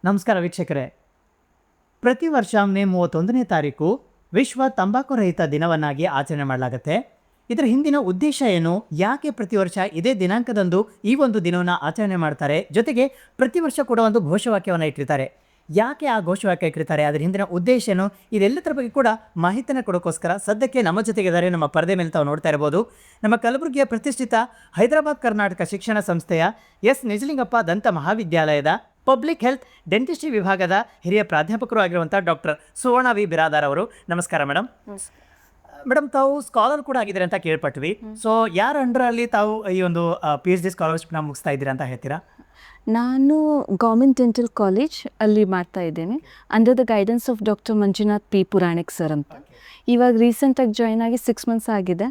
ನಮಸ್ಕಾರ ವೀಕ್ಷಕರೇ. ಪ್ರತಿ ವರ್ಷ ಮೇ 31ನೇ ತಾರೀಕು ವಿಶ್ವ ತಂಬಾಕು ರಹಿತ ದಿನವನ್ನಾಗಿ ಆಚರಣೆ ಮಾಡಲಾಗುತ್ತೆ. ಇದರ ಹಿಂದಿನ ಉದ್ದೇಶ ಏನು, ಯಾಕೆ ಪ್ರತಿ ವರ್ಷ ಇದೇ ದಿನಾಂಕದಂದು ಈ ಒಂದು ದಿನವನ್ನು ಆಚರಣೆ ಮಾಡ್ತಾರೆ, ಜೊತೆಗೆ ಪ್ರತಿ ವರ್ಷ ಕೂಡ ಒಂದು ಘೋಷವಾಕ್ಯವನ್ನು ಇಟ್ಟಿರ್ತಾರೆ. ಯಾಕೆ ಆ ಘೋಷವಾಕ್ಯ ಇಟ್ಟಿರ್ತಾರೆ, ಅದರ ಹಿಂದಿನ ಉದ್ದೇಶ ಏನು, ಇದೆಲ್ಲದರ ಬಗ್ಗೆ ಕೂಡ ಮಾಹಿತಿಯನ್ನು ಕೊಡೋಕ್ಕೋಸ್ಕರ ಸದ್ಯಕ್ಕೆ ನಮ್ಮ ಜೊತೆಗಿದ್ದಾರೆ. ನಮ್ಮ ಪರದೆ ಮೇಲೆ ತಾವು ನೋಡ್ತಾ ಇರ್ಬೋದು, ನಮ್ಮ ಕಲಬುರಗಿಯ ಪ್ರತಿಷ್ಠಿತ ಹೈದರಾಬಾದ್ ಕರ್ನಾಟಕ ಶಿಕ್ಷಣ ಸಂಸ್ಥೆಯ ಎಸ್ ನಿಜಲಿಂಗಪ್ಪ ದಂತ ಮಹಾವಿದ್ಯಾಲಯದ ಪಬ್ಲಿಕ್ ಹೆಲ್ತ್ ಡೆಂಟಿಸ್ಟ್ರಿ ವಿಭಾಗದ ಹಿರಿಯ ಪ್ರಾಧ್ಯಾಪಕರು ಆಗಿರುವಂಥ ಡಾಕ್ಟರ್ ಸುವರ್ಣ ವಿ ಬಿರಾದಾರ್ ಅವರು. ನಮಸ್ಕಾರ ಮೇಡಮ್. ಮೇಡಮ್, ತಾವು ಸ್ಕಾಲರ್ ಕೂಡ ಆಗಿದ್ದೀರಿ ಅಂತ ಕೇಳ್ಪಟ್ವಿ. ಸೊ ಯಾರ ಅಂಡರಲ್ಲಿ ತಾವು ಈ ಒಂದು PhD ಸ್ಕಾಲರ್ಶಿಪ್ನ ಮುಗಿಸ್ತಾ ಇದ್ದೀರಾ ಅಂತ ಹೇಳ್ತೀರಾ? ನಾನು ಗೌರ್ಮೆಂಟ್ ಡೆಂಟಲ್ ಕಾಲೇಜ್ ಅಲ್ಲಿ ಮಾಡ್ತಾ ಇದ್ದೇನೆ, under the guidance of doctor Manjunath P Puranik sir ಅಂತ. ಇವಾಗ ರೀಸೆಂಟಾಗಿ ಜಾಯ್ನ್ ಆಗಿ 6 months ಆಗಿದೆ.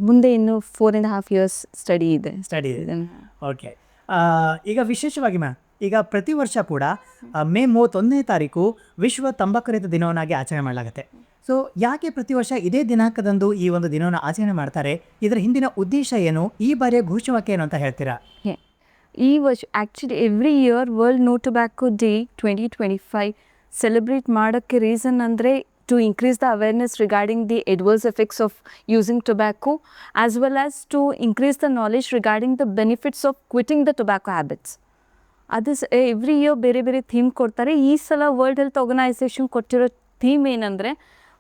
ಮುಂದೆ ಇನ್ನು 4.5 years ಸ್ಟಡಿ ಇದೆ. ಓಕೆ. ಈಗ ವಿಶೇಷವಾಗಿ ಮ್ಯಾಮ್, ಈಗ ಪ್ರತಿ ವರ್ಷ ಕೂಡ ಮೇ 31ನೇ ತಾರೀಕು ವಿಶ್ವ ತಂಬಾಕು ರಹಿತ ದಿನವನ್ನಾಗಿ ಆಚರಣೆ ಮಾಡಲಾಗುತ್ತೆ. ಸೊ ಯಾಕೆ ಪ್ರತಿ ವರ್ಷ ಇದೇ ದಿನಾಂಕದಂದು ಈ ಒಂದು ದಿನವನ್ನು ಆಚರಣೆ ಮಾಡ್ತಾರೆ, ಇದರ ಹಿಂದಿನ ಉದ್ದೇಶ ಏನು, ಈ ಬಾರಿಯ ಘೋಷವಾಕ್ಯ ಏನು ಅಂತ ಹೇಳ್ತೀರಾ? ಈ ವರ್ಷ actually every year World No Tobacco Day 2025 celebrate ಮಾಡೋಕ್ಕೆ ರೀಸನ್ ಅಂದರೆ to increase the awareness regarding the adverse effects of using tobacco, as well as to increase the knowledge regarding the benefits of quitting the tobacco habits. This every year ಬೇರೆ ಬೇರೆ theme ಕೊಡ್ತಾರೆ. ಈ ಸಲ world health organization ಕೊಟ್ಟಿರೋ theme ಏನಂದರೆ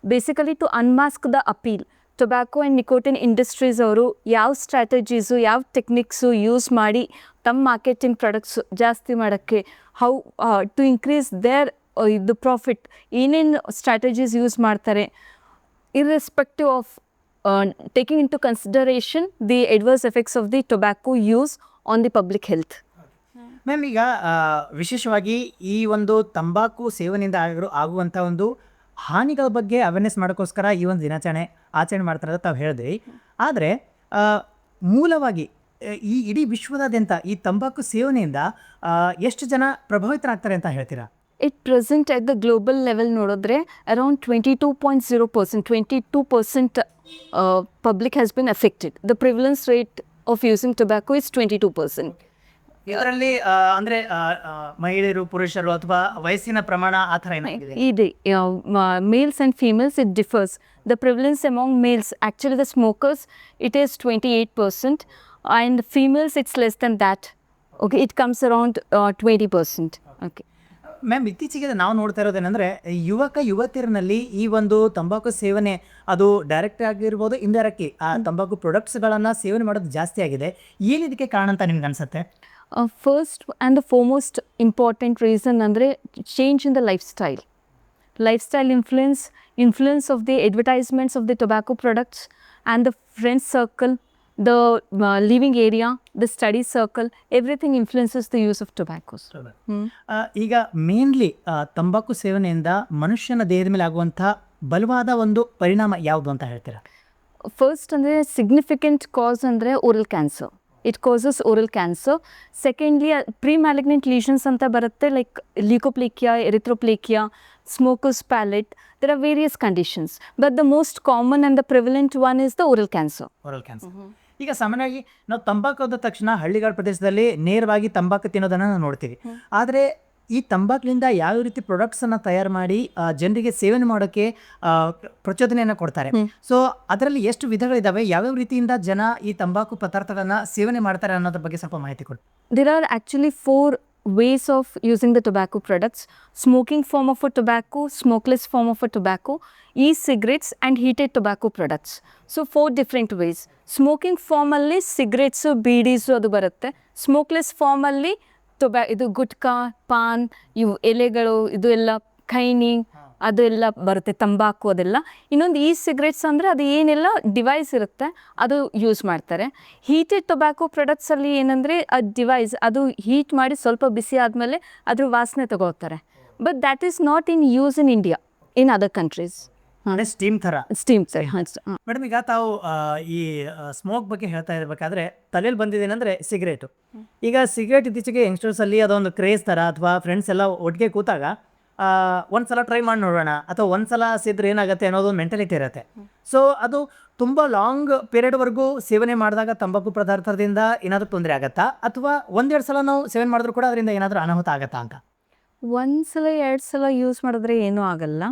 basically to unmask the appeal. Tobacco and nicotine industries ಅವರು ಯಾವ strategies, ಯಾವ ಟೆಕ್ನಿಕ್ಸು ಯೂಸ್ ಮಾಡಿ ತಮ್ಮ ಮಾರ್ಕೆಟಿಂಗ್ ಪ್ರಾಡಕ್ಟ್ಸ್ ಜಾಸ್ತಿ ಮಾಡೋಕ್ಕೆ, ಹೌ ಟು ಇನ್ಕ್ರೀಸ್ ದೇರ್ ಇದು ಪ್ರಾಫಿಟ್, ಏನೇನು ಸ್ಟ್ರಾಟಜೀಸ್ ಯೂಸ್ ಮಾಡ್ತಾರೆ, irrespective of taking into consideration the adverse effects of the tobacco use on the public health. Ma'am, ಈಗ ವಿಶೇಷವಾಗಿ ಈ ಒಂದು ತಂಬಾಕು ಸೇವನೆಯಿಂದ ಆಗುವಂಥ ಒಂದು ಹಾನಿಗಳ ಬಗ್ಗೆ ಅವೇರ್ನೆಸ್ ಮಾಡೋಕ್ಕೋಸ್ಕರ ಈ ಒಂದು ದಿನಾಚರಣೆ ಆಚರಣೆ ಮಾಡ್ತಾರೆ ಅಂತ ತಾವು ಹೇಳಿದ್ರಿ. ಆದರೆ ಮೂಲವಾಗಿ ಈ ಇಡೀ ವಿಶ್ವದಾದ್ಯಂತ ಈ ತಂಬಾಕು ಸೇವನೆಯಿಂದ ಎಷ್ಟು ಜನ ಪ್ರಭಾವಿತರಾಗ್ತಾರೆ ಅಂತ ಹೇಳ್ತೀರಾ? It present at the global level ನೋಡಿದ್ರೆ around 22% public has been affected. The prevalence rate of using tobacco is 22%. ಇದರಲ್ಲಿ ಅಂದರೆ ಮಹಿಳೆಯರು, ಪುರುಷರು ಅಥವಾ ವಯಸ್ಸಿನ ಪ್ರಮಾಣ ಆ ಥರ ಏನಾಗಿದೆ? ಇದೆ. Males and females it differs. The prevalence among males, actually the smokers it is 28% and females it's less than that. Okay, it comes around 20%. Okay ma'am, ಇತ್ತೀಚೆಗೆ ನಾವು ನೋಡ್ತಾ ಇರೋದೇನೆಂದರೆ ಯುವತಿಯರಲ್ಲಿ ಈ ಒಂದು ತಂಬಾಕು ಸೇವನೆ ಅದು ಡೈರೆಕ್ಟ್ ಆಗಿರ್ಬೋದು, ಇಂಡೈರೆಕ್ಟ್ಲಿ ಆ ತಂಬಾಕು ಪ್ರಾಡಕ್ಟ್ಸ್ಗಳನ್ನು ಸೇವನೆ ಮಾಡೋದು ಜಾಸ್ತಿ ಆಗಿದೆ. ಏನು ಇದಕ್ಕೆ ಕಾರಣ ಅಂತ ನಿಮ್ಗೆ ಅನಿಸುತ್ತೆ? First and the foremost important reason ಅಂದರೆ change in the life style influence of the advertisements of the tobacco products and the friends circle, the living area, the study circle, everything influences the use of tobaccos. ಈಗ mainly ತಂಬಾಕು ಸೇವನೆಯಿಂದ ಮನುಷ್ಯನ ದೇಹದ ಮೇಲೆ ಆಗುವಂಥ ಬಲವಾದ ಒಂದು ಪರಿಣಾಮ ಯಾವುದು ಅಂತ ಹೇಳ್ತೀರಾ? ಫಸ್ಟ್ ಅಂದರೆ ಸಿಗ್ನಿಫಿಕೆಂಟ್ ಕಾಸ್ ಅಂದರೆ oral cancer. It causes oral cancer. Secondly pre malignant lesions ಅಂತ ಬರುತ್ತೆ, like leukoplakia, erythroplakia, smokers palate. There are various conditions, but the most common and the prevalent one is the oral cancer. ಈಗ ಸಾಮಾನ್ಯವಾಗಿ ನಾವು ತಂಬಾಕು ಆದ ತಕ್ಷಣ ಹಳ್ಳಿಗಾಡ ಪ್ರದೇಶದಲ್ಲಿ ನೇರವಾಗಿ ತಂಬಾಕು ತಿನ್ನೋದನ್ನು ನಾವು ನೋಡ್ತೀವಿ. ಆದರೆ ಈ ತಂಬಾಕಿನಿಂದ ಯಾವ ರೀತಿ ಪ್ರಾಡಕ್ಟ್ಸನ್ನು ತಯಾರು ಮಾಡಿ ಜನರಿಗೆ ಸೇವನೆ ಮಾಡೋಕ್ಕೆ ಪ್ರಚೋದನೆಯನ್ನು ಕೊಡ್ತಾರೆ. ಸೊ ಅದರಲ್ಲಿ ಎಷ್ಟು ವಿಧಗಳಿದ್ದಾವೆ, ಯಾವ್ಯಾವ ರೀತಿಯಿಂದ ಜನ ಈ ತಂಬಾಕು ಪದಾರ್ಥಗಳನ್ನು ಸೇವನೆ ಮಾಡ್ತಾರೆ ಅನ್ನೋದ್ರ ಬಗ್ಗೆ ಸ್ವಲ್ಪ ಮಾಹಿತಿ ಕೊಡಿ. There are actually 4 ways of using the tobacco products: smoking form of a tobacco, smokeless form of a tobacco, e-cigarettes and heated tobacco products. So 4 different ways. Smoking form alli cigarettes, BDs adu barutte. Smokeless form alli ಇದು gutka, PAN, ಇವು ಎಲೆಗಳು, ಇದು ಎಲ್ಲ ಖೈನಿ, ಅದೆಲ್ಲ ಬರುತ್ತೆ, ತಂಬಾಕು ಅದೆಲ್ಲ. ಇನ್ನೊಂದು ಸಿಗರೆಟ್ಸ್ ಅಂದರೆ ಅದು ಏನೆಲ್ಲ ಡಿವೈಸ್ ಇರುತ್ತೆ ಅದು ಯೂಸ್ ಮಾಡ್ತಾರೆ. ಹೀಟೆಡ್ ಟೊಬ್ಯಾಕೋ ಪ್ರಾಡಕ್ಟ್ಸಲ್ಲಿ ಏನಂದರೆ ಆ ಡಿವೈಸ್ ಅದು ಹೀಟ್ ಮಾಡಿ ಸ್ವಲ್ಪ ಬಿಸಿ ಆದಮೇಲೆ ಅದ್ರ ವಾಸನೆ ತಗೋತಾರೆ. But that is not in use in India, in other countries. Steam ಥರ. ಮೇಡಮ್, ಈಗ ತಾವು ಈ ಸ್ಮೋಕ್ ಬಗ್ಗೆ ಹೇಳ್ತಾ ಇರಬೇಕಾದ್ರೆ ತಲೆಯಲ್ಲಿ ಬಂದಿದ್ದೇನೆಂದರೆ ಸಿಗರೇಟು. ಈಗ ಸಿಗರೇಟ್ ಇತ್ತೀಚೆಗೆ ಯಂಗ್ಸ್ಟರ್ಸಲ್ಲಿ ಅದೊಂದು ಕ್ರೇಜ್ ಥರ, ಅಥವಾ ಫ್ರೆಂಡ್ಸ್ ಎಲ್ಲ ಒಟ್ಟಿಗೆ ಕೂತಾಗ ಒಂದ್ಸಲ ಟ್ರೈ ಮಾಡಿ ನೋಡೋಣ ಅಥವಾ ಒಂದ್ಸಲ ಸೇದ್ರೆ ಏನಾಗುತ್ತೆ ಅನ್ನೋದೊಂದು ಮೆಂಟಾಲಿಟಿ ಇರುತ್ತೆ. ಸೊ ಅದು ತುಂಬ ಲಾಂಗ್ ಪೀರಿಯಡ್ವರೆಗೂ ಸೇವನೆ ಮಾಡಿದಾಗ ತಂಬಾಕು ಪದಾರ್ಥದಿಂದ ಏನಾದರೂ ತೊಂದರೆ ಆಗುತ್ತಾ, ಅಥವಾ ಒಂದೆರಡು ಸಲ ನಾವು ಸೇವನೆ ಮಾಡಿದ್ರು ಕೂಡ ಅದರಿಂದ ಏನಾದರೂ ಅನಾಹುತ ಆಗುತ್ತಾ ಅಂತ? ಒಂದು ಸಲ 2 ಸಲ ಯೂಸ್ ಮಾಡಿದ್ರೆ ಏನೂ ಆಗಲ್ಲ.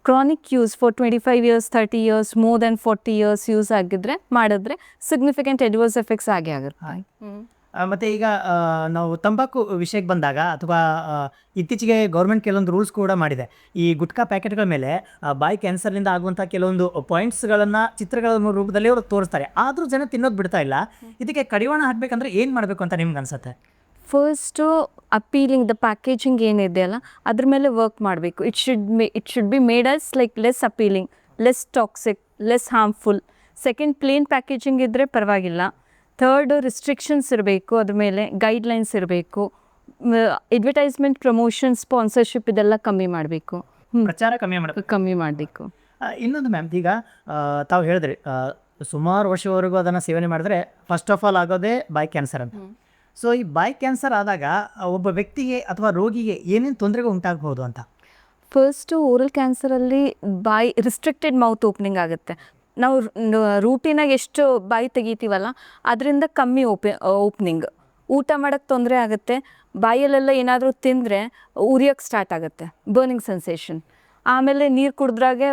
Chronic use for 25 years 30 years more than 40 years use ಆಗಿದ್ರೆ ಮಾಡಿದ್ರೆ ಸಿಗ್ನಿಫಿಕೆಂಟ್ ಅಡ್ವರ್ಸ್ ಎಫೆಕ್ಟ್ಸ್ ಆಗೇ ಆಗುತ್ತೆ. ಮತ್ತು ಈಗ ನಾವು ತಂಬಾಕು ವಿಷಯಕ್ಕೆ ಬಂದಾಗ ಅಥವಾ ಇತ್ತೀಚೆಗೆ ಗೌರ್ಮೆಂಟ್ ಕೆಲವೊಂದು ರೂಲ್ಸ್ ಕೂಡ ಮಾಡಿದೆ. ಈ ಗುಟ್ಕಾ ಪ್ಯಾಕೆಟ್ಗಳ ಮೇಲೆ ಬಾಯಿ ಕ್ಯಾನ್ಸರ್ನಿಂದ ಆಗುವಂಥ ಕೆಲವೊಂದು ಪಾಯಿಂಟ್ಸ್ಗಳನ್ನು ಚಿತ್ರಗಳ ರೂಪದಲ್ಲಿ ಅವರು ತೋರಿಸ್ತಾರೆ. ಆದರೂ ಜನ ತಿನ್ನೋದು ಬಿಡ್ತಾ ಇಲ್ಲ. ಇದಕ್ಕೆ ಕಡಿವಾಣ ಹಾಕಬೇಕಂದ್ರೆ ಏನು ಮಾಡಬೇಕು ಅಂತ ನಿಮ್ಗೆ ಅನ್ಸುತ್ತೆ? ಫಸ್ಟು ಅಪೀಲಿಂಗ್ ದ ಪ್ಯಾಕೇಜಿಂಗ್ ಏನಿದೆ ಅಲ್ಲ ಅದ್ರ ಮೇಲೆ ವರ್ಕ್ ಮಾಡಬೇಕು. It should be made as like less appealing, less toxic, less harmful. Second, plain packaging ಇದ್ದರೆ ಪರವಾಗಿಲ್ಲ. ಥರ್ಡ್, ರಿಸ್ಟ್ರಿಕ್ಷನ್ಸ್ ಇರಬೇಕು, ಅದ್ರ ಮೇಲೆ ಗೈಡ್ಲೈನ್ಸ್ ಇರಬೇಕು. ಅಡ್ವರ್ಟೈಸ್ಮೆಂಟ್, ಪ್ರಮೋಷನ್, ಸ್ಪಾನ್ಸರ್ಶಿಪ್ ಇದೆಲ್ಲ ಕಮ್ಮಿ ಮಾಡಬೇಕು, ಪ್ರಚಾರ ಕಮ್ಮಿ ಮಾಡಬೇಕು. ಇನ್ನೊಂದು ಮ್ಯಾಮ್, ಈಗ ತಾವು ಹೇಳಿದ್ರಿ ಸುಮಾರು ವರ್ಷವರೆಗೂ ಅದನ್ನು ಸೇವನೆ ಮಾಡಿದ್ರೆ ಫಸ್ಟ್ ಆಫ್ ಆಲ್ ಆಗೋದೇ ಬಾಯಿ ಕ್ಯಾನ್ಸರ್ ಅಂತ. ಸೊ ಈ ಬಾಯಿ ಕ್ಯಾನ್ಸರ್ ಆದಾಗ ಒಬ್ಬ ವ್ಯಕ್ತಿಗೆ ಅಥವಾ ರೋಗಿಗೆ ಏನೇನು ತೊಂದರೆಗಳು ಉಂಟಾಗಬಹುದು ಅಂತ? ಫಸ್ಟು ಓರಲ್ ಕ್ಯಾನ್ಸರಲ್ಲಿ ಬಾಯಿ ರಿಸ್ಟ್ರಿಕ್ಟೆಡ್ ಮೌತ್ ಓಪನಿಂಗ್ ಆಗುತ್ತೆ. ನಾವು ರೂಟೀನಾಗಿ ಎಷ್ಟು ಬಾಯಿ ತೆಗಿತೀವಲ್ಲ ಅದರಿಂದ ಕಮ್ಮಿ ಓಪನಿಂಗ್. ಊಟ ಮಾಡೋಕ್ಕೆ ತೊಂದರೆ ಆಗುತ್ತೆ. ಬಾಯಲ್ಲೆಲ್ಲ ಏನಾದರೂ ತಿಂದರೆ ಉರಿಯೋಕ್ಕೆ ಸ್ಟಾರ್ಟ್ ಆಗುತ್ತೆ, ಬರ್ನಿಂಗ್ ಸೆನ್ಸೇಷನ್. ಆಮೇಲೆ ನೀರು ಕುಡಿದ್ರಾಗೆ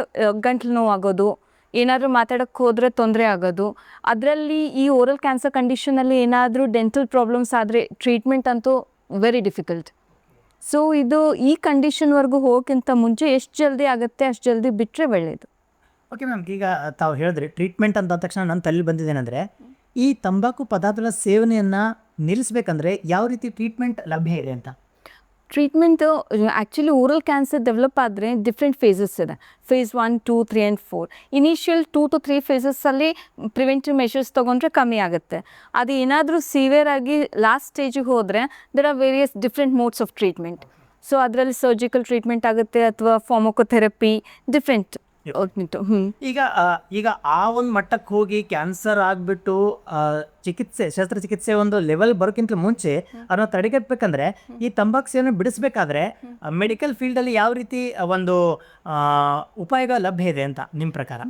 ಗಂಟ್ಲು ನೋವು ಆಗೋದು, ಏನಾದರೂ ಮಾತಾಡೋಕ್ಕೆ ಹೋದರೆ ತೊಂದರೆ ಆಗೋದು. ಅದರಲ್ಲಿ ಈ ಓರಲ್ ಕ್ಯಾನ್ಸರ್ ಕಂಡೀಷನಲ್ಲಿ ಏನಾದರೂ ಡೆಂಟಲ್ ಪ್ರಾಬ್ಲಮ್ಸ್ ಆದರೆ ಟ್ರೀಟ್ಮೆಂಟ್ ಅಂತೂ ವೆರಿ ಡಿಫಿಕಲ್ಟ್. ಸೊ ಇದು ಈ ಕಂಡೀಷನ್ವರೆಗೂ ಹೋಗೋಕ್ಕಿಂತ ಮುಂಚೆ ಎಷ್ಟು ಜಲ್ದಿ ಆಗುತ್ತೆ ಅಷ್ಟು ಜಲ್ದಿ ಬಿಟ್ಟರೆ ಒಳ್ಳೆಯದು. ಓಕೆ ಮ್ಯಾಮ್, ಈಗ ತಾವು ಹೇಳಿದ್ರಿ ಟ್ರೀಟ್ಮೆಂಟ್ ಅಂತ ತಕ್ಷಣ ನನ್ನ ತಲೆ ಬಂದಿದ್ದೇನೆಂದರೆ, ಈ ತಂಬಾಕು ಪದಾರ್ಥಗಳ ಸೇವನೆಯನ್ನು ನಿಲ್ಲಿಸಬೇಕಂದ್ರೆ ಯಾವ ರೀತಿ ಟ್ರೀಟ್ಮೆಂಟ್ ಲಭ್ಯ ಇದೆ ಅಂತ? Treatment actually oral cancer develop ಆದರೆ ಡಿಫ್ರೆಂಟ್ ಫೇಸಸ್ ಇದೆ. Phase 1, 2, 3 and 4. ಇನಿಷಿಯಲ್ 2 to 3 ಫೇಸಸ್ಸಲ್ಲಿ ಪ್ರಿವೆಂಟಿವ್ ಮೆಷರ್ಸ್ ತೊಗೊಂಡ್ರೆ ಕಮ್ಮಿ ಆಗುತ್ತೆ. ಅದು ಏನಾದರೂ ಸಿವಿಯರ್ ಆಗಿ ಲಾಸ್ಟ್ ಸ್ಟೇಜಿಗೆ ಹೋದರೆ there are various different modes of treatment. So ಅದರಲ್ಲಿ ಸರ್ಜಿಕಲ್ ಟ್ರೀಟ್ಮೆಂಟ್ ಆಗುತ್ತೆ ಅಥವಾ ಫಾರ್ಮಕೋಥೆರಪಿ, ಡಿಫ್ರೆಂಟ್ ಉಂಟು. ಈಗ ಆ ಒಂದು ಮಟ್ಟಕ್ಕೆ ಹೋಗಿ ಕ್ಯಾನ್ಸರ್ ಆಗಿಬಿಟ್ಟು ಶಸ್ತ್ರಚಿಕಿತ್ಸೆ ಒಂದು ಲೆವೆಲ್ ಬರೋಕ್ಕಿಂತ ಮುಂಚೆ ಅದನ್ನು ತಡೆಗಟ್ಟಬೇಕಂದ್ರೆ ಈ ತಂಬಾಕು ಸೇವನೆ ಬಿಡಿಸ್ಬೇಕಾದ್ರೆ ಮೆಡಿಕಲ್ ಫೀಲ್ಡಲ್ಲಿ ಯಾವ ರೀತಿ ಒಂದು ಉಪಾಯಗಳು ಲಭ್ಯ ಇದೆ ಅಂತ ನಿಮ್ಮ ಪ್ರಕಾರ?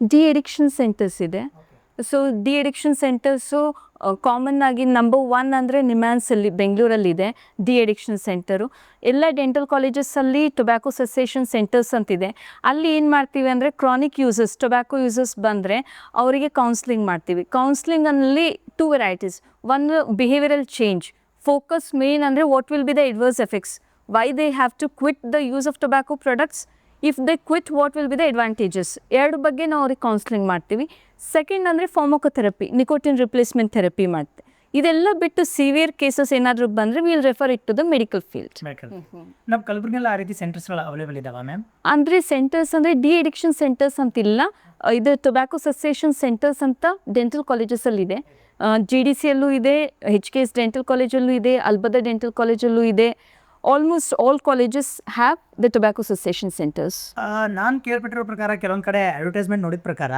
ಡಿ ಅಡಿಕ್ಷನ್ ಸೆಂಟರ್ಸ್ ಇದೆ. So de addiction centres common ಆಗಿ ನಂಬರ್ 1 ಅಂದರೆ ನಿಮ್ಯಾನ್ಸಲ್ಲಿ ಬೆಂಗಳೂರಲ್ಲಿದೆ ಡಿ ಅಡಿಕ್ಷನ್ ಸೆಂಟರು. ಎಲ್ಲ ಡೆಂಟಲ್ ಕಾಲೇಜಸ್ಸಲ್ಲಿ ಟೊಬ್ಯಾಕೋ ಸೆಸೇಷನ್ ಸೆಂಟರ್ಸ್ ಅಂತಿದೆ. ಅಲ್ಲಿ ಏನು ಮಾಡ್ತೀವಿ ಅಂದರೆ ಕ್ರಾನಿಕ್ ಯೂಸರ್ಸ್, ಟೊಬ್ಯಾಕೋ ಯೂಸರ್ಸ್ ಬಂದರೆ ಅವರಿಗೆ ಕೌನ್ಸ್ಲಿಂಗ್ ಮಾಡ್ತೀವಿ. ಕೌನ್ಸ್ಲಿಂಗಲ್ಲಿ 2 ವೆರೈಟೀಸ್. ಒಂದು ಬಿಹೇವಿಯರಲ್ ಚೇಂಜ್, ಫೋಕಸ್ ಮೇನ್ ಅಂದರೆ what will be the adverse effects, why they have to quit the use of tobacco products, if they quit what will be the advantages. ಎರಡು ಬಗ್ಗೆ ನಾವು ಅವ್ರಿಗೆ ಕೌನ್ಸ್ಲಿಂಗ್ ಮಾಡ್ತೀವಿ. Second ಅಂದರೆ ಫಾರ್ಮಕೋಥೆರಪಿ, nicotine replacement therapy ಮಾಡ್ತೀವಿ. ಇದೆಲ್ಲ ಬಿಟ್ಟು ಸಿವಿಯರ್ ಕೇಸಸ್ ಏನಾದರೂ ಬಂದರೆ will refer it to the medical field. ನಮ್ಮ ಕಲಬುರಗಿಯಲ್ಲಿ ಆ ರೀತಿ ಸೆಂಟರ್ಸ್ಗಳು ಅವೈಲೇಬಲ್ ಇದಾವೆ ಮ್ಯಾಮ್? ಅಂದರೆ ಸೆಂಟರ್ಸ್ ಅಂದರೆ ಡಿ ಅಡಿಕ್ಷನ್ ಸೆಂಟರ್ಸ್ ಅಂತಿಲ್ಲ, ಇದು ಟೊಬ್ಯಾಕೋ ಸೆಸೇಷನ್ ಸೆಂಟರ್ಸ್ ಅಂತ ಡೆಂಟಲ್ ಕಾಲೇಜಸಲ್ಲಿದೆ. GDCಯಲ್ಲೂ ಇದೆ, HKS ಡೆಂಟಲ್ ಕಾಲೇಜಲ್ಲೂ ಇದೆ, ಅಲ್ಬದ ಡೆಂಟಲ್ ಕಾಲೇಜಲ್ಲೂ ಇದೆ. Almost all colleges have the tobacco cessation centres. ನಾನು ಕೇಳ್ಪಟ್ಟಿರೋ ಪ್ರಕಾರ ಕೆಲವೊಂದು ಕಡೆ ಅಡ್ವರ್ಟೈಸ್ಮೆಂಟ್ ನೋಡಿದ ಪ್ರಕಾರ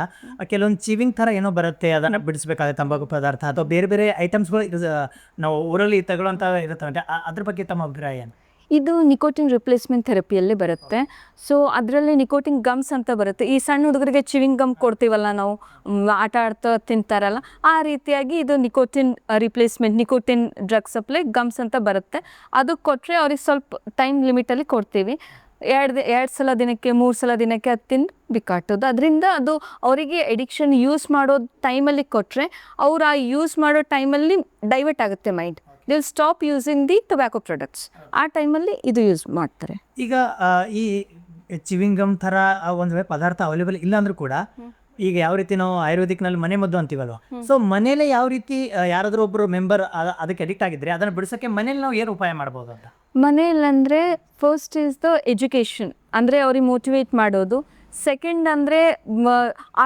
ಕೆಲವೊಂದು ಚೀವಿಂಗ್ ಥರ ಏನೋ ಬರುತ್ತೆ, ಅದನ್ನು ಬಿಡಿಸ್ಬೇಕಾದ್ರೆ ತಂಬಾಕು ಪದಾರ್ಥ ಅಥವಾ ಬೇರೆ ಬೇರೆ ಐಟಮ್ಸ್ಗಳು ನಾವು ಊರಲ್ಲಿ ತಗೊಳ್ಳೋಂಥ ಇರುತ್ತೆ. ಅದ್ರ ಬಗ್ಗೆ ತಮ್ಮ ಅಭಿಪ್ರಾಯ ಏನು? ಇದು ನಿಕೋಟಿನ್ ರಿಪ್ಲೇಸ್ಮೆಂಟ್ ಥೆರಪಿಯಲ್ಲೇ ಬರುತ್ತೆ. ಸೊ ಅದರಲ್ಲಿ ನಿಕೋಟಿನ್ ಗಮ್ಸ್ ಅಂತ ಬರುತ್ತೆ. ಈ ಸಣ್ಣ ಹುಡುಗರಿಗೆ ಚಿವಿಂಗ್ ಗಮ್ ಕೊಡ್ತೀವಲ್ಲ ನಾವು, ಆಟ ಆಡ್ತಾ ತಿಂತಾರಲ್ಲ, ಆ ರೀತಿಯಾಗಿ ಇದು nicotine replacement, nicotine drug supply ಗಮ್ಸ್ ಅಂತ ಬರುತ್ತೆ. ಅದು ಕೊಟ್ಟರೆ ಅವ್ರಿಗೆ ಸ್ವಲ್ಪ ಟೈಮ್ ಲಿಮಿಟಲ್ಲಿ ಕೊಡ್ತೀವಿ. 2 ಸಲ ದಿನಕ್ಕೆ 3 ಸಲ ದಿನಕ್ಕೆ ಅದು ತಿಂದು ಬಿಕ್ಕಾಟೋದು. ಅದರಿಂದ ಅದು ಅವರಿಗೆ ಎಡಿಕ್ಷನ್ ಯೂಸ್ ಮಾಡೋ ಟೈಮಲ್ಲಿ ಕೊಟ್ಟರೆ ಅವ್ರು ಆ ಯೂಸ್ ಮಾಡೋ ಟೈಮಲ್ಲಿ ಡೈವರ್ಟ್ ಆಗುತ್ತೆ mind. They will stop using the tobacco products. ಆ ಟೈಮಲ್ಲಿ ಇದು ಯೂಸ್ ಮಾಡ್ತಾರೆ. ಈಗ ಈ ಚಿವಿಂಗ್ ಗಮ್ ಥರ ಒಂದು ವೇಳೆ ಪದಾರ್ಥ ಅವೈಲೇಬಲ್ ಇಲ್ಲ ಅಂದರೂ ಕೂಡ ಈಗ ಯಾವ ರೀತಿ ನಾವು ಆಯುರ್ವೇದಿಕ್ನಲ್ಲಿ ಮನೆ ಮದ್ದು ಅಂತೀವಲ್ವ, ಸೊ ಮನೇಲೆ ಯಾವ ರೀತಿ ಯಾರಾದರೂ ಒಬ್ಬರು ಮೆಂಬರ್ ಅದಕ್ಕೆ ಅಡಿಕ್ಟ್ ಆಗಿದ್ರೆ ಅದನ್ನು ಬಿಡಿಸೋಕ್ಕೆ ಮನೇಲಿ ನಾವು ಏನು ಉಪಾಯ ಮಾಡ್ಬೋದು ಅಂತ? ಮನೆಯಲ್ಲಂದರೆ ಫಸ್ಟ್ ಈಸ್ ದ ಎಜುಕೇಷನ್, ಅಂದರೆ ಅವ್ರಿಗೆ ಮೋಟಿವೇಟ್ ಮಾಡೋದು. ಸೆಕೆಂಡ್ ಅಂದರೆ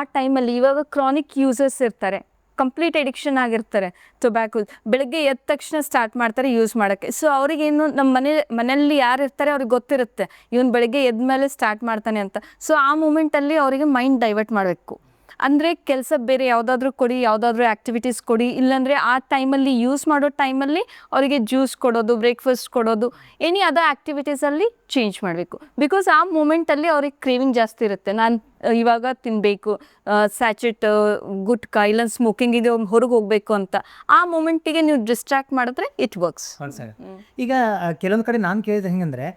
ಆ ಟೈಮಲ್ಲಿ ಇವಾಗ ಕ್ರಾನಿಕ್ ಯೂಸರ್ಸ್ ಇರ್ತಾರೆ, ಕಂಪ್ಲೀಟ್ ಎಡಿಕ್ಷನ್ ಆಗಿರ್ತಾರೆ ಟೊಬ್ಯಾಕೋ. ಬೆಳಗ್ಗೆ ಎದ್ದ ತಕ್ಷಣ ಸ್ಟಾರ್ಟ್ ಮಾಡ್ತಾರೆ ಯೂಸ್ ಮಾಡೋಕ್ಕೆ. ಸೊ ಅವ್ರಿಗೇನು ನಮ್ಮ ಮನೆಯಲ್ಲಿ ಯಾರು ಇರ್ತಾರೆ ಅವ್ರಿಗೆ ಗೊತ್ತಿರುತ್ತೆ ಇವನು ಬೆಳಗ್ಗೆ ಎದ್ದ ಮೇಲೆ ಸ್ಟಾರ್ಟ್ ಮಾಡ್ತಾನೆ ಅಂತ. ಸೊ ಆ ಮೂಮೆಂಟಲ್ಲಿ ಅವರಿಗೆ ಮೈಂಡ್ ಡೈವರ್ಟ್ ಮಾಡಬೇಕು. ಅಂದರೆ ಕೆಲಸ ಬೇರೆ ಯಾವುದಾದ್ರೂ ಕೊಡಿ, ಯಾವುದಾದ್ರೂ ಆ್ಯಕ್ಟಿವಿಟೀಸ್ ಕೊಡಿ, ಇಲ್ಲಾಂದರೆ ಆ ಟೈಮಲ್ಲಿ ಯೂಸ್ ಮಾಡೋ ಟೈಮಲ್ಲಿ ಅವರಿಗೆ ಜ್ಯೂಸ್ ಕೊಡೋದು, ಬ್ರೇಕ್ಫಾಸ್ಟ್ ಕೊಡೋದು, ಎನಿ ಅದರ್ ಆ್ಯಕ್ಟಿವಿಟೀಸಲ್ಲಿ ಚೇಂಜ್ ಮಾಡಬೇಕು. ಬಿಕಾಸ್ ಆ ಮೂಮೆಂಟಲ್ಲಿ ಅವ್ರಿಗೆ ಕ್ರೇವಿಂಗ್ ಜಾಸ್ತಿ ಇರುತ್ತೆ. ನಾನು ಇವಾಗ ತಿನ್ನಬೇಕು ಸ್ಯಾಚೆಟ್ ಗುಟ್ಕಾ ಇಲ್ಲ ಸ್ಮೋಕಿಂಗ್ ಇದೆ ಹೊರಗೆ ಹೋಗಬೇಕು ಅಂತ. ಆ ಮೂಮೆಂಟಿಗೆ ನೀವು ಡಿಸ್ಟ್ರಾಕ್ಟ್ ಮಾಡಿದ್ರೆ ಇಟ್ ವರ್ಕ್ಸ್. ಈಗ ಕೆಲವೊಂದು ಕಡೆ ನಾನು ಕೇಳಿದ ಹೆಂಗಂದ್ರೆ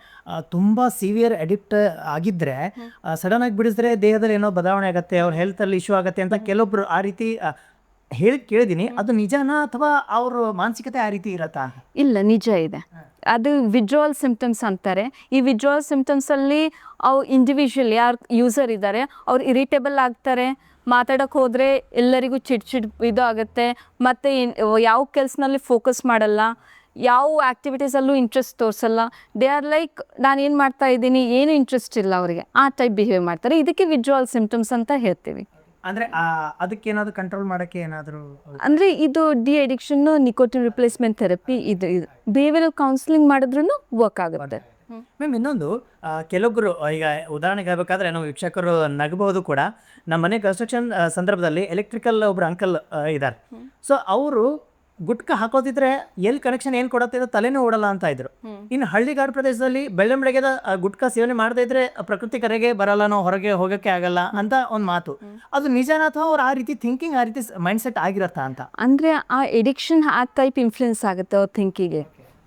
ತುಂಬ ಸಿವಿಯರ್ ಅಡಿಕ್ಟ್ ಆಗಿದ್ರೆ ಸಡನ್ ಆಗಿ ಬಿಡಿಸಿದ್ರೆ ದೇಹದಲ್ಲಿ ಏನೋ ಬದಲಾವಣೆ ಆಗುತ್ತೆ, ಅವ್ರ ಹೆಲ್ತಲ್ಲಿ ಇಶ್ಯೂ ಆಗುತ್ತೆ ಅಂತ ಕೆಲವೊಬ್ರು ಆ ರೀತಿ ಹೇಳಿ ಕೇಳಿದ್ದೀನಿ. ಅದು ನಿಜನಾ ಅಥವಾ ಅವ್ರ ಮಾನಸಿಕತೆ ಆ ರೀತಿ ಇರತ್ತಾ? ಇಲ್ಲ, ನಿಜ ಇದೆ. ಅದು ವಿಡ್ರಾವಲ್ ಸಿಂಪ್ಟಮ್ಸ್ ಅಂತಾರೆ. ಈ ವಿಡ್ರಾವಲ್ ಸಿಂಪ್ಟಮ್ಸಲ್ಲಿ ಅವು ಇಂಡಿವಿಜುವಲ್ ಯಾರು ಯೂಸರ್ ಇದ್ದಾರೆ ಅವ್ರು ಇರಿಟೇಬಲ್ ಆಗ್ತಾರೆ, ಮಾತಾಡೋಕ್ಕೆ ಹೋದರೆ ಎಲ್ಲರಿಗೂ ಚಿಡ್ ಇದು ಆಗುತ್ತೆ, ಮತ್ತು ಯಾವ ಕೆಲಸನಲ್ಲಿ ಫೋಕಸ್ ಮಾಡಲ್ಲ, ಯಾವ ಆ್ಯಕ್ಟಿವಿಟೀಸಲ್ಲೂ ಇಂಟ್ರೆಸ್ಟ್ ತೋರಿಸಲ್ಲ. ದೇ ಆರ್ ಲೈಕ್ ನಾನು ಏನು ಮಾಡ್ತಾ ಇದ್ದೀನಿ ಏನು ಇಂಟ್ರೆಸ್ಟ್ ಇಲ್ಲ ಅವರಿಗೆ, ಆ ಟೈಪ್ ಬಿಹೇವ್ ಮಾಡ್ತಾರೆ. ಇದಕ್ಕೆ ವಿಡ್ರಾವಲ್ ಸಿಂಪ್ಟಮ್ಸ್ ಅಂತ ಹೇಳ್ತೀವಿ. ಅಂದರೆ ಅದಕ್ಕೆ ಏನಾದರೂ ಕಂಟ್ರೋಲ್ ಮಾಡೋಕ್ಕೆ ಏನಾದರೂ ಅಂದರೆ ಇದು ಡಿ ಅಡಿಕ್ಷನ್ನು ನಿಕೋಟಿನ್ ರಿಪ್ಲೇಸ್ಮೆಂಟ್ ಥೆರಪಿ ಇದು ಬಿಹೇವಿಯರಲ್ ಕೌನ್ಸಿಲಿಂಗ್ ಮಾಡಿದ್ರೂ ವರ್ಕ್ ಆಗುತ್ತೆ. ಮ್ಯಾಮ್ ಇನ್ನೊಂದು ಕೆಲವೊಬ್ಬರು ಈಗ ಉದಾಹರಣೆಗೆ ಹೇಳ್ಬೇಕಾದ್ರೆ ನಾವು ವೀಕ್ಷಕರು ನಗಬಹುದು ಕೂಡ. ನಮ್ಮ ಮನೆ ಕನ್ಸ್ಟ್ರಕ್ಷನ್ ಸಂದರ್ಭದಲ್ಲಿ ಎಲೆಕ್ಟ್ರಿಕಲ್ ಒಬ್ರು ಅಂಕಲ್ ಇದ್ದಾರೆ. ಸೊ ಅವರು ಗುಟ್ಕ ಹಾಕೋದಿದ್ರೆ ಎಲ್ಲಿ ಕನೆಕ್ಷನ್ ಏನು ಕೊಡತ್ತೆ ತಲೆನೂ ಓಡಲ್ಲ ಅಂತ ಇದ್ರು. ಇನ್ನು ಹಳ್ಳಿಗಾಡು ಪ್ರದೇಶದಲ್ಲಿ ಬೆಳ್ಳಂಬೆಳಗ್ಗೆದ ಗುಟ್ಕ ಸೇವನೆ ಮಾಡದೇ ಇದ್ರೆ ಪ್ರಕೃತಿ ಕರೆಗೆ ಬರಲ್ಲ, ನಾವು ಹೊರಗೆ ಹೋಗೋಕ್ಕೆ ಆಗಲ್ಲ ಅಂತ ಒಂದು ಮಾತು. ಅದು ನಿಜನ ಅಥವಾ ಅವ್ರು ಆ ರೀತಿ ಥಿಂಕಿಂಗ್, ಆ ರೀತಿ ಮೈಂಡ್ ಸೆಟ್ ಆಗಿರತ್ತಾ ಅಂತ? ಅಂದರೆ ಆ ಎಡಿಕ್ಷನ್ ಆ ಟೈಪ್ ಇನ್ಫ್ಲುಯೆನ್ಸ್ ಆಗುತ್ತೆ ಅವ್ರ ಥಿಂಕಿಗೆ.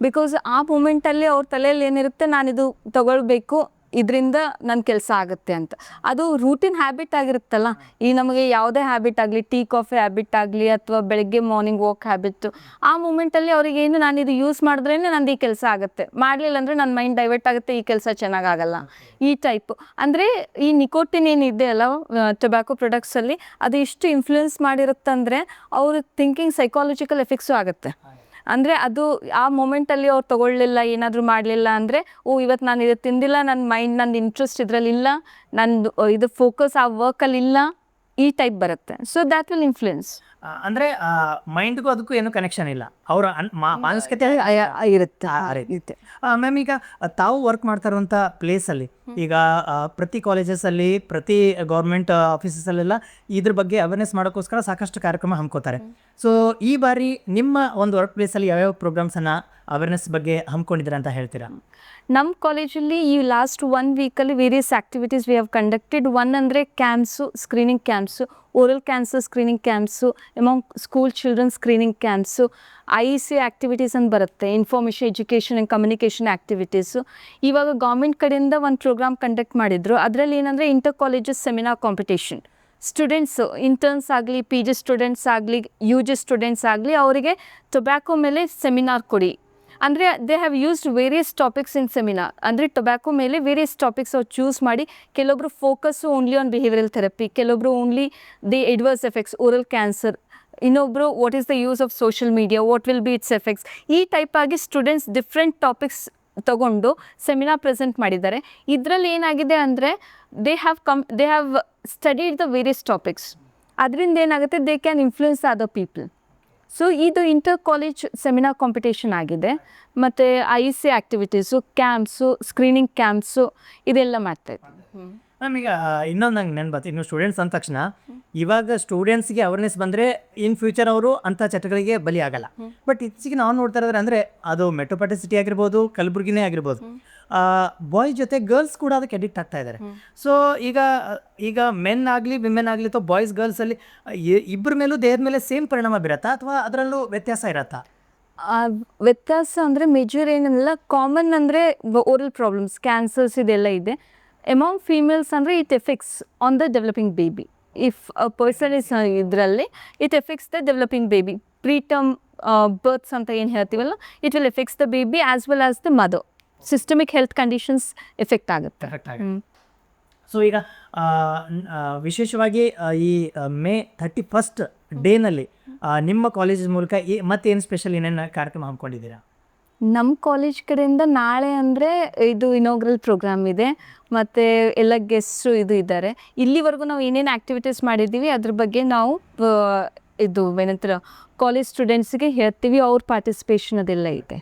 ಬಿಕಾಸ್ ಆ ಮೂಮೆಂಟಲ್ಲಿ ಅವ್ರ ತಲೆಯಲ್ಲಿ ಏನಿರುತ್ತೆ, ನಾನಿದು ತಗೊಳ್ಬೇಕು, ಇದರಿಂದ ನನ್ನ ಕೆಲಸ ಆಗುತ್ತೆ ಅಂತ. ಅದು ರೂಟೀನ್ ಹ್ಯಾಬಿಟ್ ಆಗಿರುತ್ತಲ್ಲ. ಈ ನಮಗೆ ಯಾವುದೇ ಹ್ಯಾಬಿಟ್ ಆಗಲಿ, ಟೀ ಕಾಫಿ ಹ್ಯಾಬಿಟ್ ಆಗಲಿ ಅಥವಾ ಬೆಳಗ್ಗೆ ಮಾರ್ನಿಂಗ್ ವಾಕ್ ಹ್ಯಾಬಿಟ್ಟು, ಆ ಮೂಮೆಂಟಲ್ಲಿ ಅವ್ರಿಗೇನು ನಾನು ಇದು ಯೂಸ್ ಮಾಡಿದ್ರೇ ನಂದು ಈ ಕೆಲಸ ಆಗುತ್ತೆ, ಮಾಡಲಿಲ್ಲ ಅಂದರೆ ನನ್ನ ಮೈಂಡ್ ಡೈವರ್ಟ್ ಆಗುತ್ತೆ, ಈ ಕೆಲಸ ಚೆನ್ನಾಗಾಗಲ್ಲ, ಈ ಟೈಪು. ಅಂದರೆ ಈ ನಿಕೋಟಿನ್ ಏನಿದೆ ಅಲ್ಲ ಟೊಬ್ಯಾಕೊ ಪ್ರಾಡಕ್ಟ್ಸಲ್ಲಿ, ಅದು ಎಷ್ಟು ಇನ್ಫ್ಲೂಯೆನ್ಸ್ ಮಾಡಿರುತ್ತಂದರೆ ಅವ್ರ ಥಿಂಕಿಂಗ್ ಸೈಕಾಲಜಿಕಲ್ ಎಫೆಕ್ಟ್ಸು ಆಗುತ್ತೆ. ಅಂದರೆ ಅದು ಆ ಮೂಮೆಂಟಲ್ಲಿ ಅವ್ರು ತೊಗೊಳ್ಳಿಲ್ಲ, ಏನಾದರೂ ಮಾಡಲಿಲ್ಲ ಅಂದರೆ ಇವತ್ತು ನಾನು ಇದು ತಿಂದಿಲ್ಲ, ನನ್ನ ಮೈಂಡ್ ನಂದು ಇಂಟ್ರೆಸ್ಟ್ ಇದರಲ್ಲಿಲ್ಲ, ನಂದು ಇದು ಫೋಕಸ್ ಆ ವರ್ಕಲ್ಲಿಲ್ಲ, ಈ ಟೈಪ್ ಬರುತ್ತೆ. So that will influence. ಅಂದರೆ ಮೈಂಡ್ಗೂ ಅದಕ್ಕೂ ಏನೂ ಕನೆಕ್ಷನ್ ಇಲ್ಲ, ಅವರ ಮಾನಸಿಕತೆ ಇರುತ್ತೆ. ಮ್ಯಾಮ್ ಈಗ ತಾವು ವರ್ಕ್ ಮಾಡ್ತಾ ಇರುವಂಥ ಪ್ಲೇಸಲ್ಲಿ ಈಗ ಪ್ರತಿ ಕಾಲೇಜಸಲ್ಲಿ, ಪ್ರತಿ ಗೌರ್ಮೆಂಟ್ ಆಫೀಸಸ್ಸಲ್ಲೆಲ್ಲ ಇದ್ರ ಬಗ್ಗೆ ಅವೇರ್ನೆಸ್ ಮಾಡೋಕ್ಕೋಸ್ಕರ ಸಾಕಷ್ಟು ಕಾರ್ಯಕ್ರಮ ಹಮ್ಮಿಕೋತಾರೆ. ಸೊ ಈ ಬಾರಿ ನಿಮ್ಮ ಒಂದು ವರ್ಕ್ ಪ್ಲೇಸಲ್ಲಿ ಯಾವ್ಯಾವ ಪ್ರೋಗ್ರಾಮ್ಸನ್ನು ಅವೇರ್ನೆಸ್ ಬಗ್ಗೆ ಹಮ್ಮಿಕೊಂಡಿದ್ದೀರಾ ಅಂತ ಹೇಳ್ತೀರಾ? ನಮ್ಮ ಕಾಲೇಜಲ್ಲಿ ಈ ಲಾಸ್ಟ್ 1 ವೀಕಲ್ಲಿ various activities we have conducted. One ಅಂದರೆ camps, screening camps, oral cancer screening camps, among school children screening camps, IEC activities ಅಂತ ಬರುತ್ತೆ, information education and communication activities. ಇವಾಗ ಗೌರ್ಮೆಂಟ್ ಕಡೆಯಿಂದ ಒಂದು ಪ್ರೋಗ್ರಾಮ್ ಕಂಡಕ್ಟ್ ಮಾಡಿದ್ರು. ಅದರಲ್ಲಿ ಏನಂದರೆ inter colleges seminar competition. Students, interns ಆಗಲಿ, PG ಸ್ಟೂಡೆಂಟ್ಸ್ ಆಗಲಿ, UG ಸ್ಟೂಡೆಂಟ್ಸ್ ಆಗಲಿ, ಅವರಿಗೆ ಟೊಬ್ಯಾಕೊ ಮೇಲೆ ಸೆಮಿನಾರ್ ಕೊಡಿ. ಅಂದರೆ they have used various topics in seminar. ಅಂದರೆ ಟೊಬ್ಯಾಕೊ ಮೇಲೆ ವೇರಿಯಸ್ ಟಾಪಿಕ್ಸ್ ಅವ್ರು ಚೂಸ್ ಮಾಡಿ, ಕೆಲವೊಬ್ರು focus only on behavioral therapy, ಕೆಲವೊಬ್ರು only the adverse effects, oral cancer, ಇನ್ನೊಬ್ಬರು what is the use of social media, what will be its effects. ಈ type ಆಗಿ students different topics ತಗೊಂಡು seminar present ಮಾಡಿದ್ದಾರೆ. ಇದರಲ್ಲಿ ಏನಾಗಿದೆ ಅಂದರೆ they have studied the various topics. ಅದರಿಂದ ಏನಾಗುತ್ತೆ, they can influence other people. So ಇದು ಇಂಟರ್ ಕಾಲೇಜ್ ಸೆಮಿನಾರ್ ಕಾಂಪಿಟೇಷನ್ ಆಗಿದೆ. ಮತ್ತು IEC activities, camps, screening camps, ಇದೆಲ್ಲ ಮಾಡ್ತಾಯಿದ್ವಿ. ಮ್ಯಾಮ್ ಈಗ ಇನ್ನೊಂದು ನಂಗೆ ನೆನ್ಬತ್ತು, ಇನ್ನು ಸ್ಟೂಡೆಂಟ್ಸ್ ಅಂದ ತಕ್ಷಣ ಇವಾಗ ಸ್ಟೂಡೆಂಟ್ಸ್ಗೆ ಅವೇರ್ನೆಸ್ ಬಂದರೆ ಇನ್ ಫ್ಯೂಚರ್ ಅವರು ಅಂಥ ಚಟಗಳಿಗೆ ಬಲಿ ಆಗಲ್ಲ. ಬಟ್ ಇತ್ತೀಚೆಗೆ ನಾವು ನೋಡ್ತಾ ಇರೋದ್ರೆ ಅಂದರೆ ಅದು ಮೆಟ್ರೋಪಾಲಿಟನ್ ಸಿಟಿ ಆಗಿರ್ಬೋದು, ಕಲಬುರ್ಗಿನೇ ಆಗಿರ್ಬೋದು, ಬಾಯ್ಸ್ ಜೊತೆ ಗರ್ಲ್ಸ್ ಕೂಡ ಅದಕ್ಕೆ ಅಡಿಕ್ಟ್ ಆಗ್ತಾ ಇದ್ದಾರೆ. ಸೊ ಈಗ ಮೆನ್ ಆಗಲಿ ವಿಮೆನ್ ಆಗಲಿ ಅಥವಾ ಬಾಯ್ಸ್ ಗರ್ಲ್ಸಲ್ಲಿ ಇಬ್ಬರ ಮೇಲೂ ದೇಹದ ಮೇಲೆ ಸೇಮ್ ಪರಿಣಾಮ ಬೀರತ್ತಾ ಅಥವಾ ಅದರಲ್ಲೂ ವ್ಯತ್ಯಾಸ ಇರತ್ತಾ? ವ್ಯತ್ಯಾಸ ಅಂದರೆ ಮೇಜರ್ ಏನಿಲ್ಲ. ಕಾಮನ್ ಅಂದರೆ ಓರಲ್ ಪ್ರಾಬ್ಲಮ್ಸ್, ಕ್ಯಾನ್ಸರ್ಸ್ ಇದೆಲ್ಲ ಇದೆ. ಎಮಾಂಗ್ ಫೀಮೇಲ್ಸ್ ಅಂದರೆ it affects on the developing baby. If a person is ಇದರಲ್ಲಿ it affects the developing baby. Preterm births ಅಂತ ಏನು ಹೇಳ್ತೀವಲ್ಲ, it will affects the baby as well as the mother. Systemic health conditions affect ಆಗುತ್ತೆ. So ಈಗ ವಿಶೇಷವಾಗಿ ಈ May 31st ಡೇನಲ್ಲಿ ನಿಮ್ಮ college ಮೂಲಕ ಮತ್ತೇನು ಸ್ಪೆಷಲ್ ಏನೇನು ಕಾರ್ಯಕ್ರಮ ಹಮ್ಮಿಕೊಂಡಿದ್ದೀರಾ? ನಮ್ಮ ಕಾಲೇಜ್ ಕಡೆಯಿಂದ ನಾಳೆ ಅಂದರೆ ಇದು ಇನಾಗ್ರಲ್ ಪ್ರೋಗ್ರಾಮ್ ಇದೆ, ಮತ್ತು ಎಲ್ಲ ಗೆಸ್ಟು ಇದು ಇದ್ದಾರೆ. ಇಲ್ಲಿವರೆಗೂ ನಾವು ಏನೇನು ಆ್ಯಕ್ಟಿವಿಟೀಸ್ ಮಾಡಿದ್ದೀವಿ ಅದ್ರ ಬಗ್ಗೆ ನಾವು ಇದು ಏನಂತಾರೆ ಕಾಲೇಜ್ ಸ್ಟೂಡೆಂಟ್ಸ್ಗೆ ಹೇಳ್ತೀವಿ, ಅವ್ರ ಪಾರ್ಟಿಸಿಪೇಷನ್ ಅದೆಲ್ಲ ಇದೆ.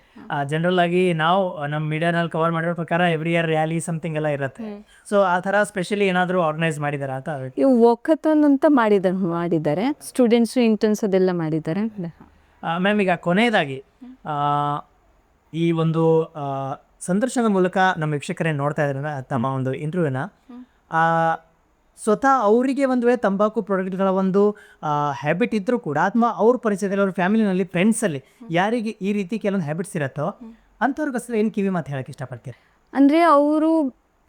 ಜನರಲ್ ಆಗಿ ನಾವು ನಮ್ಮ ಮೀಡಿಯಾನಲ್ಲಿ ಕವರ್ ಮಾಡಿರೋ ಪ್ರಕಾರ ಎವ್ರಿ ಇಯರ್ ರ್ಯಾಲಿ ಸಮಥಿಂಗ್ ಎಲ್ಲ ಇರುತ್ತೆ. ಸೊ ಆ ಥರ ಸ್ಪೆಷಲಿ ಏನಾದರೂ ಆರ್ಗನೈಸ್ ಮಾಡಿದಾರ ಅಂತ? ಇವು ವಾಕಥಾನ್ ಅಂತ ಮಾಡಿದ್ದಾರೆ ಸ್ಟೂಡೆಂಟ್ಸು, ಇಂಟರ್ನ್ಸ್ ಅದೆಲ್ಲ ಮಾಡಿದ್ದಾರೆ. ಮ್ಯಾಮ್ ಈಗ ಕೊನೆಯದಾಗಿ ಈ ಒಂದು ಸಂದರ್ಶನದ ಮೂಲಕ ನಮ್ಮ ವೀಕ್ಷಕರೇ ನೋಡ್ತಾ ಇದ್ದಾರೆ ತಮ್ಮ ಒಂದು ಇಂಟರ್ವ್ಯೂನ ಸ್ವತಃ ಅವರಿಗೆ ಒಂದು ವೇಳೆ ತಂಬಾಕು ಪ್ರಾಡಕ್ಟ್ಗಳ ಒಂದು ಹ್ಯಾಬಿಟ್ ಇದ್ದರೂ ಕೂಡ ಅಥವಾ ಅವ್ರ ಪರಿಚಯದಲ್ಲಿ ಅವ್ರ ಫ್ಯಾಮಿಲಿನಲ್ಲಿ ಫ್ರೆಂಡ್ಸಲ್ಲಿ ಯಾರಿಗೆ ಈ ರೀತಿ ಕೆಲವೊಂದು ಹ್ಯಾಬಿಟ್ಸ್ ಇರುತ್ತೋ ಅಂಥವ್ರಿಗೋಸ್ಕರ ಏನು ಕಿವಿ ಮಾತು ಹೇಳೋಕ್ಕೆ ಇಷ್ಟಪಡ್ತೀರಿ? ಅಂದರೆ ಅವರು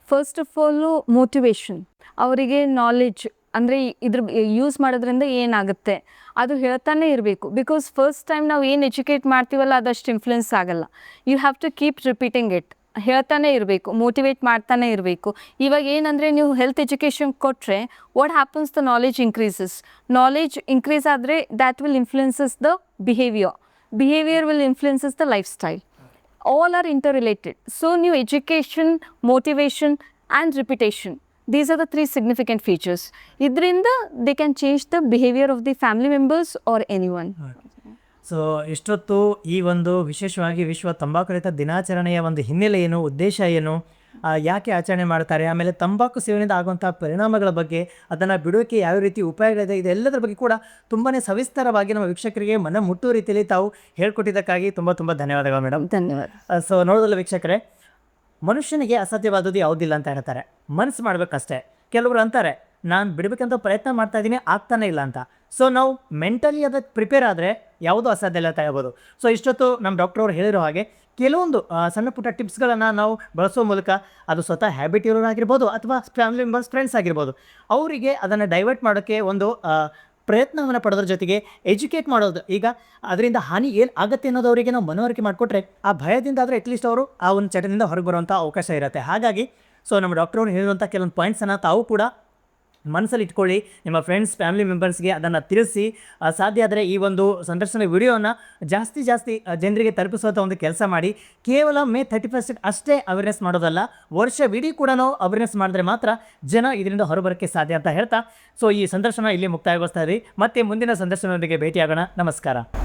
ಫಸ್ಟ್ ಆಫ್ ಆಲು ಮೋಟಿವೇಶನ್, ಅವರಿಗೆ ನಾಲೆಡ್ಜ್ ಅಂದರೆ ಇದ್ರ ಯೂಸ್ ಮಾಡೋದ್ರಿಂದ ಏನಾಗುತ್ತೆ ಅದು ಹೇಳ್ತಾನೆ ಇರಬೇಕು. ಬಿಕಾಸ್ ಫಸ್ಟ್ ಟೈಮ್ ನಾವು ಏನು ಎಜುಕೇಟ್ ಮಾಡ್ತೀವಲ್ಲ ಅದಷ್ಟು ಇನ್ಫ್ಲುಯೆನ್ಸ್ ಆಗಲ್ಲ. You have to keep repeating it, ಹೇಳ್ತಾನೆ ಇರಬೇಕು, ಮೋಟಿವೇಟ್ ಮಾಡ್ತಾನೆ ಇರಬೇಕು. ಇವಾಗ ಏನಂದರೆ ನೀವು ಹೆಲ್ತ್ ಎಜುಕೇಷನ್ ಕೊಟ್ಟರೆ what happens the knowledge increases. Knowledge increase ಆದರೆ that will influences the behaviour will influences the life style. All are interrelated. So new education, motivation and repetition, these are the three significant features. Idrinda they can change the behavior of the family members or anyone. So ಇಷ್ಟೊತ್ತು ಈ ಒಂದು ವಿಶೇಷವಾಗಿ ವಿಶ್ವ ತಂಬಾಕು ರಹಿತ ದಿನಾಚರಣೆಯ ಒಂದು ಹಿನ್ನೆಲೆ ಏನು, ಉದ್ದೇಶ ಏನು, ಯಾಕೆ ಆಚರಣೆ ಮಾಡ್ತಾರೆ, ಆಮೇಲೆ ತಂಬಾಕು ಸೇವನೆಯಿಂದ ಆಗುವಂಥ ಪರಿಣಾಮಗಳ ಬಗ್ಗೆ, ಅದನ್ನು ಬಿಡೋಕ್ಕೆ ಯಾವ ರೀತಿ ಉಪಾಯಗಳಿದೆ, ಇದೆಲ್ಲದರ ಬಗ್ಗೆ ಕೂಡ ತುಂಬಾ ಸವಿಸ್ತರವಾಗಿ ನಮ್ಮ ವೀಕ್ಷಕರಿಗೆ ಮನ ಮುಟ್ಟುವ ರೀತಿಯಲ್ಲಿ ತಾವು ಹೇಳ್ಕೊಟ್ಟಿದ್ದಕ್ಕಾಗಿ ತುಂಬ ತುಂಬ ಧನ್ಯವಾದಗಳು ಮೇಡಮ್. ಧನ್ಯವಾದ. ಸೊ ನೋಡೋದಲ್ಲ ವೀಕ್ಷಕರೇ, ಮನುಷ್ಯನಿಗೆ ಅಸಾಧ್ಯವಾದದ್ದು ಯಾವುದಿಲ್ಲ ಅಂತ ಹೇಳ್ತಾರೆ, ಮನಸ್ಸು ಮಾಡಬೇಕಷ್ಟೇ. ಕೆಲವರು ಅಂತಾರೆ ನಾನು ಬಿಡಬೇಕಂತ ಪ್ರಯತ್ನ ಮಾಡ್ತಾ ಇದ್ದೀನಿ, ಆಗ್ತಾನೆ ಇಲ್ಲ ಅಂತ. ಸೊ ನಾವು ಮೆಂಟಲಿ ಅದಕ್ಕೆ ಪ್ರಿಪೇರ್ ಆದರೆ ಯಾವುದೂ ಅಸಾಧ್ಯ ಇಲ್ಲ ಅಂತ ಹೇಳ್ಬೋದು. ಸೊ ಇಷ್ಟೊತ್ತು ನಮ್ಮ ಡಾಕ್ಟರ್ ಅವರು ಹೇಳಿರೋ ಹಾಗೆ ಕೆಲವೊಂದು ಸಣ್ಣ ಪುಟ್ಟ ಟಿಪ್ಸ್ಗಳನ್ನು ನಾವು ಬಳಸೋ ಮೂಲಕ, ಅದು ಸ್ವತಃ ಹ್ಯಾಬಿಟ್ ಇರೋರಾಗಿರ್ಬೋದು ಅಥವಾ ಫ್ಯಾಮಿಲಿ ಮೆಂಬರ್ಸ್ ಫ್ರೆಂಡ್ಸ್ ಆಗಿರ್ಬೋದು, ಅವರಿಗೆ ಅದನ್ನು ಡೈವರ್ಟ್ ಮಾಡೋಕ್ಕೆ ಒಂದು ಪ್ರಯತ್ನವನ್ನು ಪಡೋದ್ರ ಜೊತೆಗೆ ಎಜುಕೇಟ್ ಮಾಡೋದು. ಈಗ ಅದರಿಂದ ಹಾನಿ ಏನು ಆಗುತ್ತೆ ಅನ್ನೋದು ಅವರಿಗೆ ನಾವು ಮನವರಿಕೆ ಮಾಡಿಕೊಟ್ರೆ ಆ ಭಯದಿಂದ ಆದರೆ ಅಟ್ಲೀಸ್ಟ್ ಅವರು ಆ ಒಂದು ಚಟದಿಂದ ಹೊರಗೆ ಬರುವಂಥ ಅವಕಾಶ ಇರುತ್ತೆ. ಹಾಗಾಗಿ ಸೊ ನಮ್ಮ ಡಾಕ್ಟರ್ ಅವರು ಹೇಳಿರುವಂಥ ಕೆಲವೊಂದು ಪಾಯಿಂಟ್ಸನ್ನು ತಾವು ಕೂಡ ಮನಸ್ಸಲ್ಲಿ ಇಟ್ಕೊಳ್ಳಿ, ನಿಮ್ಮ ಫ್ರೆಂಡ್ಸ್ ಫ್ಯಾಮಿಲಿ ಮೆಂಬರ್ಸ್ಗೆ ಅದನ್ನು ತಿಳಿಸಿ, ಸಾಧ್ಯ ಆದರೆ ಈ ಒಂದು ಸಂದರ್ಶನ ವಿಡಿಯೋನ ಜಾಸ್ತಿ ಜನರಿಗೆ ತಲುಪಿಸುವಂಥ ಒಂದು ಕೆಲಸ ಮಾಡಿ. ಕೇವಲ May 31 ಅಷ್ಟೇ ಅವೇರ್ನೆಸ್ ಮಾಡೋದಲ್ಲ, ವರ್ಷವಿಡೀ ಕೂಡ ನಾವು ಅವೇರ್ನೆಸ್ ಮಾಡಿದ್ರೆ ಮಾತ್ರ ಜನ ಇದರಿಂದ ಹೊರಬರೋಕ್ಕೆ ಸಾಧ್ಯ ಅಂತ ಹೇಳ್ತಾ ಸೊ ಈ ಸಂದರ್ಶನ ಇಲ್ಲಿ ಮುಕ್ತಾಯಗೊಳಿಸ್ತಾ ಇದ್ದೀವಿ. ಮತ್ತೆ ಮುಂದಿನ ಸಂದರ್ಶನದೊಂದಿಗೆ ಭೇಟಿಯಾಗೋಣ. ನಮಸ್ಕಾರ.